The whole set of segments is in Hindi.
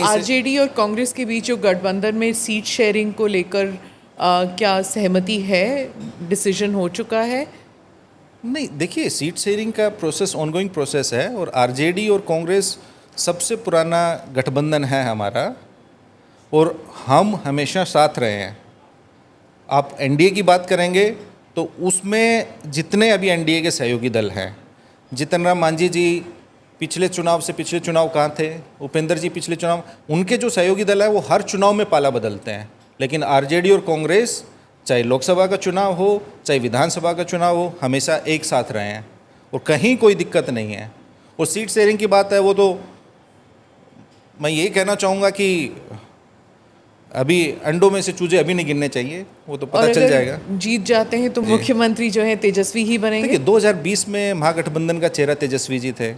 आरजेडी और कांग्रेस के बीच जो गठबंधन में सीट शेयरिंग को लेकर क्या सहमति है, डिसीजन हो चुका है? नहीं, देखिए, सीट शेयरिंग का प्रोसेस ऑनगोइंग प्रोसेस है और आरजेडी और कांग्रेस सबसे पुराना गठबंधन है हमारा और हम हमेशा साथ रहे हैं। आप एनडीए की बात करेंगे तो उसमें जितने अभी एनडीए के सहयोगी दल हैं, जीतन राम मांझी जी पिछले चुनाव कहाँ थे, उपेंद्र जी पिछले चुनाव, उनके जो सहयोगी दल है वो हर चुनाव में पाला बदलते हैं। लेकिन आरजेडी और कांग्रेस चाहे लोकसभा का चुनाव हो चाहे विधानसभा का चुनाव हो, हमेशा एक साथ रहे हैं और कहीं कोई दिक्कत नहीं है। और सीट शेयरिंग की बात है, वो तो मैं यही कहना चाहूँगा कि अभी अंडों में से चूजे अभी नहीं गिनने चाहिए, वो तो पता चल जाएगा। जीत जाते हैं तो मुख्यमंत्री जो है तेजस्वी ही बनेंगे। देखिए, 2020 में महागठबंधन का चेहरा तेजस्वी जी थे।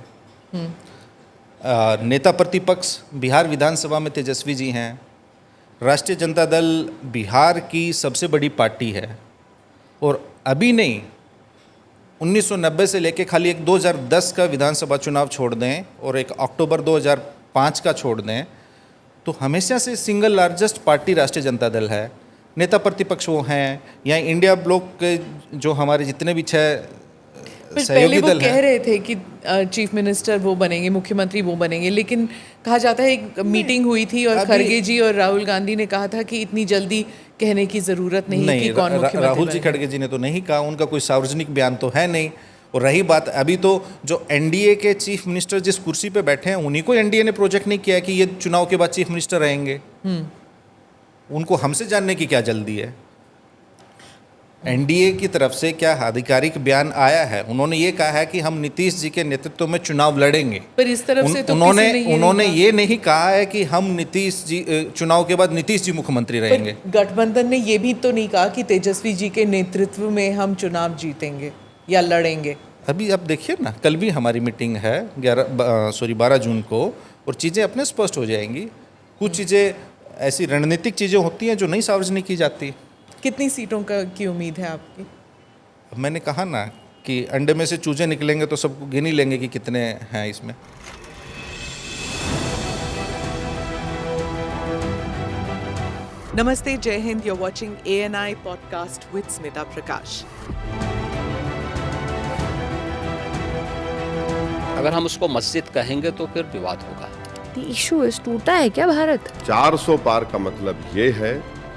नेता प्रतिपक्ष बिहार विधानसभा में तेजस्वी जी हैं। राष्ट्रीय जनता दल बिहार की सबसे बड़ी पार्टी है और अभी नहीं, 1990 से लेके खाली एक 2010 का विधानसभा चुनाव छोड़ दें और एक अक्टूबर 2005 का छोड़ दें तो हमेशा से सिंगल लार्जेस्ट पार्टी राष्ट्रीय जनता दल है। नेता प्रतिपक्ष वो हैं, यहाँ इंडिया ब्लॉक के जो हमारे जितने भी 6 सहयोगी दल हैं। कह रहे थे कि चीफ मिनिस्टर वो बनेंगे, मुख्यमंत्री वो बनेंगे, लेकिन कहा जाता है एक मीटिंग हुई थी और खड़गे जी और राहुल गांधी ने कहा था कि इतनी जल्दी कहने की ज़रूरत नहीं कि कौन मुख्यमंत्री। राहुल जी खड़गे जी ने तो नहीं कहा, उनका कोई सार्वजनिक बयान तो है नहीं। और रही बात, अभी तो जो एनडीए के चीफ मिनिस्टर जिस कुर्सी पे बैठे हैं उन्हीं को एनडीए ने प्रोजेक्ट नहीं किया है कि ये चुनाव के बाद चीफ मिनिस्टर रहेंगे। उनको हमसे जानने की क्या जल्दी है? एनडीए की तरफ से क्या आधिकारिक बयान आया है? उन्होंने ये कहा है कि हम नीतीश जी के नेतृत्व में चुनाव लड़ेंगे। पर इस तरफ से तो उन्होंने ये नहीं कहा है कि हम नीतीश जी चुनाव के बाद नीतीश जी मुख्यमंत्री रहेंगे। गठबंधन ने ये भी तो नहीं कहा कि तेजस्वी जी के नेतृत्व में हम चुनाव जीतेंगे या लड़ेंगे। अभी आप देखिए ना, कल भी हमारी मीटिंग है 12 जून को और चीज़ें अपने स्पष्ट हो जाएंगी। कुछ चीज़ें ऐसी रणनीतिक चीज़ें होती हैं जो नहीं सार्वजनिक की जाती। कितनी सीटों की उम्मीद है आपकी? मैंने कहा ना कि अंडे में से चूजे निकलेंगे तो सबको गिन ही लेंगे कि कितने हैं इसमें। नमस्ते, जय Hind. You are watching ANI podcast with Smita Prakash. अगर हम उसको मस्जिद कहेंगे तो फिर विवाद होगा। इशू इस टूटा है क्या भारत? 400 पार का मतलब ये है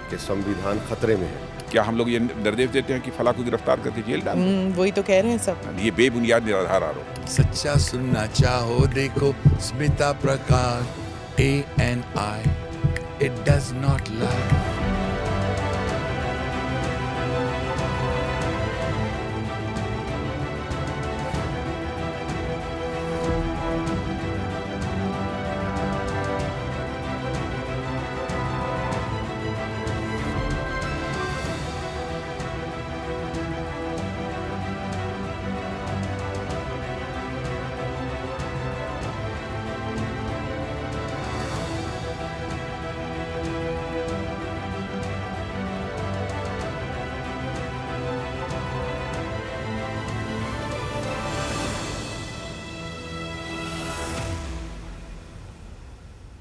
कि संविधान खतरे में है। क्या हम लोग ये निर्देश देते हैं कि फला को गिरफ्तार करके जेल डाल दें? वही तो कह रहे हैं सब। ये बेबुनियाद निराधार आरोप। सच्चा सुनना चाहो देखो स्मिता प्रकाश ANI, it does not lie।